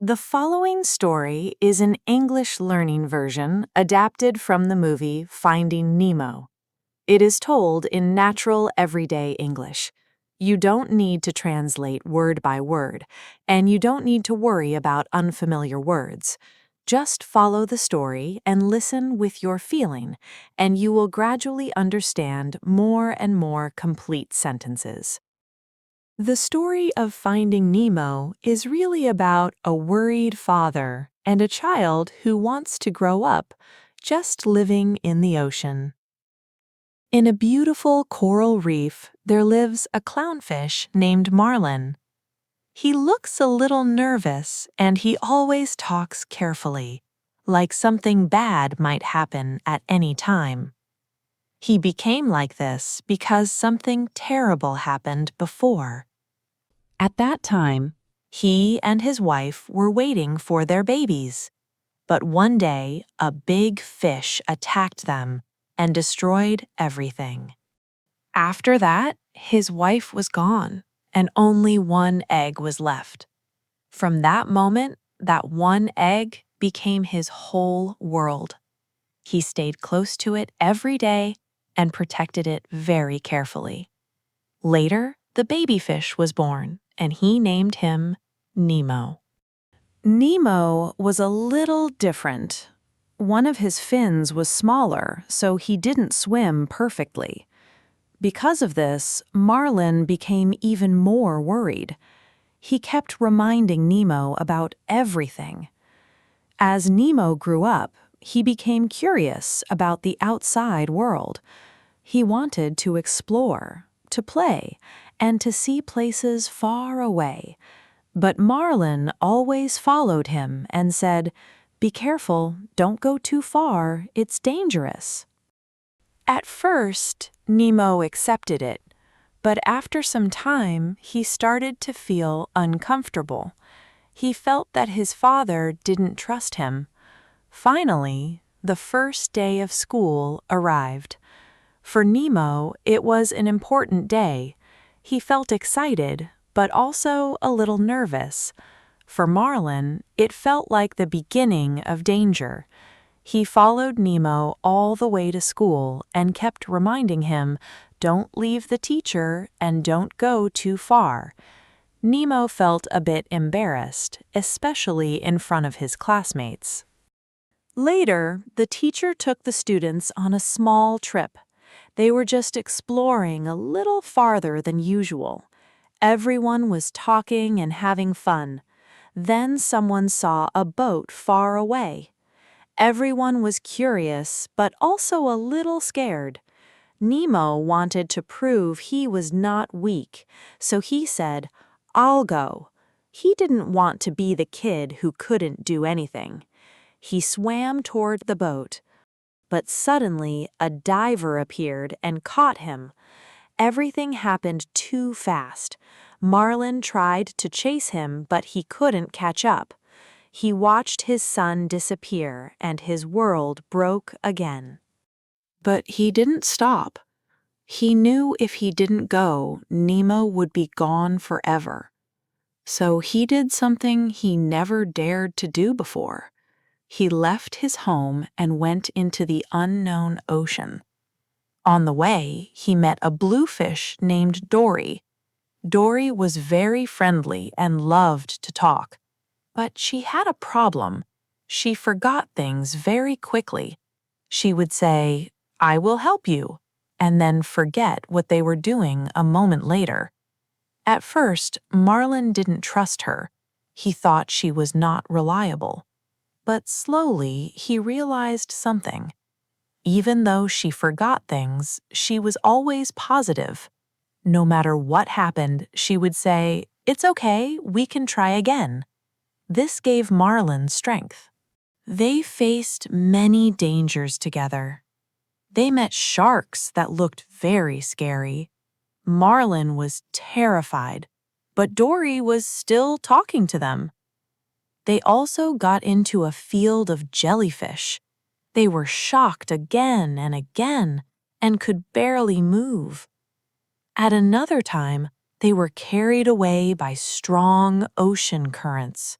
The following story is an English learning version adapted from the movie Finding Nemo. It is told in natural everyday English. You don't need to translate word by word, and you don't need to worry about unfamiliar words. Just follow the story and listen with your feeling, and you will gradually understand more and more complete sentences. The story of Finding Nemo is really about a worried father and a child who wants to grow up, just living in the ocean. In a beautiful coral reef, there lives a clownfish named Marlin. He looks a little nervous and he always talks carefully, like something bad might happen at any time. He became like this because something terrible happened before. At that time, he and his wife were waiting for their babies. But one day, a big fish attacked them and destroyed everything. After that, his wife was gone, and only one egg was left. From that moment, that one egg became his whole world. He stayed close to it every day and protected it very carefully. Later, the baby fish was born, and he named him Nemo. Nemo was a little different. One of his fins was smaller, so he didn't swim perfectly. Because of this, Marlin became even more worried. He kept reminding Nemo about everything. As Nemo grew up, he became curious about the outside world. He wanted to explore, to play, and to see places far away. But Marlin always followed him and said, "Be careful, don't go too far, it's dangerous." At first, Nemo accepted it, but after some time, he started to feel uncomfortable. He felt that his father didn't trust him. Finally, the first day of school arrived. For Nemo, it was an important day. He felt excited, but also a little nervous. For Marlin, it felt like the beginning of danger. He followed Nemo all the way to school and kept reminding him, "Don't leave the teacher and don't go too far." Nemo felt a bit embarrassed, especially in front of his classmates. Later, the teacher took the students on a small trip. They were just exploring a little farther than usual. Everyone was talking and having fun. Then someone saw a boat far away. Everyone was curious, but also a little scared. Nemo wanted to prove he was not weak, so he said, "I'll go." He didn't want to be the kid who couldn't do anything. He swam toward the boat. But suddenly, a diver appeared and caught him. Everything happened too fast. Marlin tried to chase him, but he couldn't catch up. He watched his son disappear, and his world broke again. But he didn't stop. He knew if he didn't go, Nemo would be gone forever. So he did something he never dared to do before. He left his home and went into the unknown ocean. On the way, he met a bluefish named Dory. Dory was very friendly and loved to talk. But she had a problem. She forgot things very quickly. She would say, "I will help you," and then forget what they were doing a moment later. At first, Marlin didn't trust her. He thought she was not reliable. But slowly, he realized something. Even though she forgot things, she was always positive. No matter what happened, she would say, "It's okay, we can try again." This gave Marlin strength. They faced many dangers together. They met sharks that looked very scary. Marlin was terrified, but Dory was still talking to them. They also got into a field of jellyfish. They were shocked again and again and could barely move. At another time, they were carried away by strong ocean currents.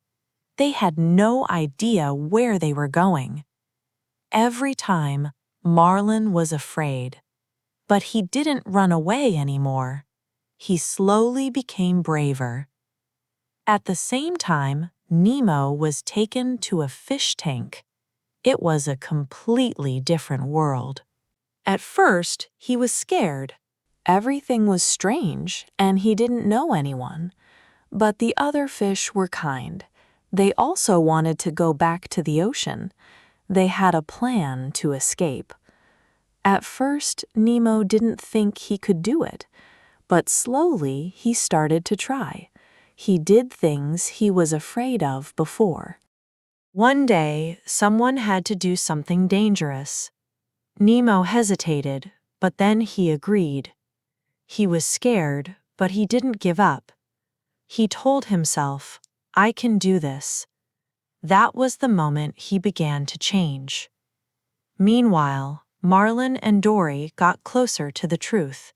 They had no idea where they were going. Every time, Marlin was afraid. But he didn't run away anymore. He slowly became braver. At the same time, Nemo was taken to a fish tank. It was a completely different world. At first, he was scared. Everything was strange, and he didn't know anyone. But the other fish were kind. They also wanted to go back to the ocean. They had a plan to escape. At first, Nemo didn't think he could do it, but slowly he started to try. He did things he was afraid of before. One day, someone had to do something dangerous. Nemo hesitated, but then he agreed. He was scared, but he didn't give up. He told himself, "I can do this." That was the moment he began to change. Meanwhile, Marlin and Dory got closer to the truth.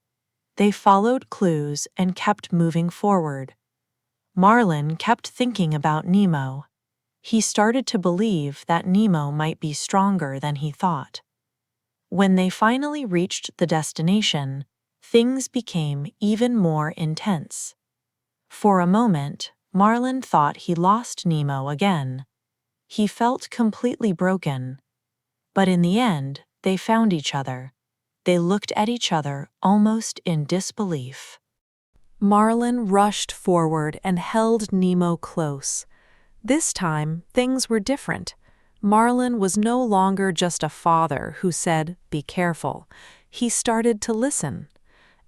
They followed clues and kept moving forward. Marlin kept thinking about Nemo. He started to believe that Nemo might be stronger than he thought. When they finally reached the destination, things became even more intense. For a moment, Marlin thought he lost Nemo again. He felt completely broken. But in the end, they found each other. They looked at each other almost in disbelief. Marlin rushed forward and held Nemo close. This time, things were different. Marlin was no longer just a father who said, "Be careful." He started to listen.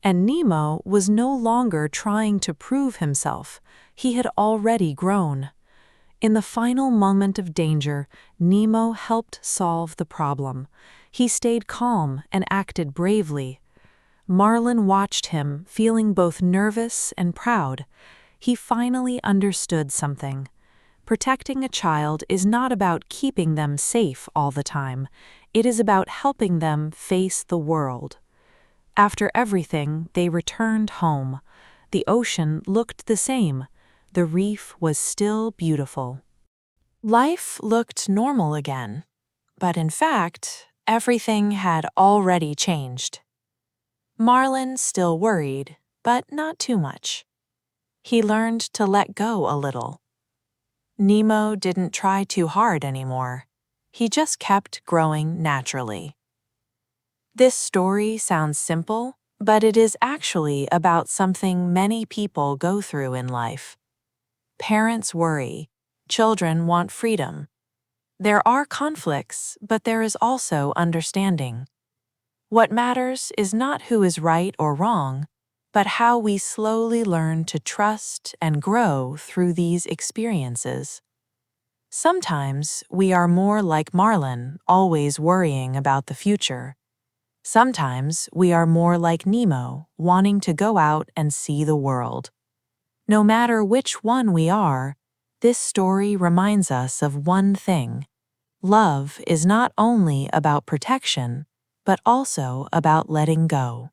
And Nemo was no longer trying to prove himself. He had already grown. In the final moment of danger, Nemo helped solve the problem. He stayed calm and acted bravely. Marlin watched him, feeling both nervous and proud. He finally understood something. Protecting a child is not about keeping them safe all the time. It is about helping them face the world. After everything, they returned home. The ocean looked the same. The reef was still beautiful. Life looked normal again. But in fact, everything had already changed. Marlin still worried, but not too much. He learned to let go a little. Nemo didn't try too hard anymore. He just kept growing naturally. This story sounds simple, but it is actually about something many people go through in life. Parents worry. Children want freedom. There are conflicts, but there is also understanding. What matters is not who is right or wrong, but how we slowly learn to trust and grow through these experiences. Sometimes we are more like Marlin, always worrying about the future. Sometimes we are more like Nemo, wanting to go out and see the world. No matter which one we are, this story reminds us of one thing. Love is not only about protection, but also about letting go.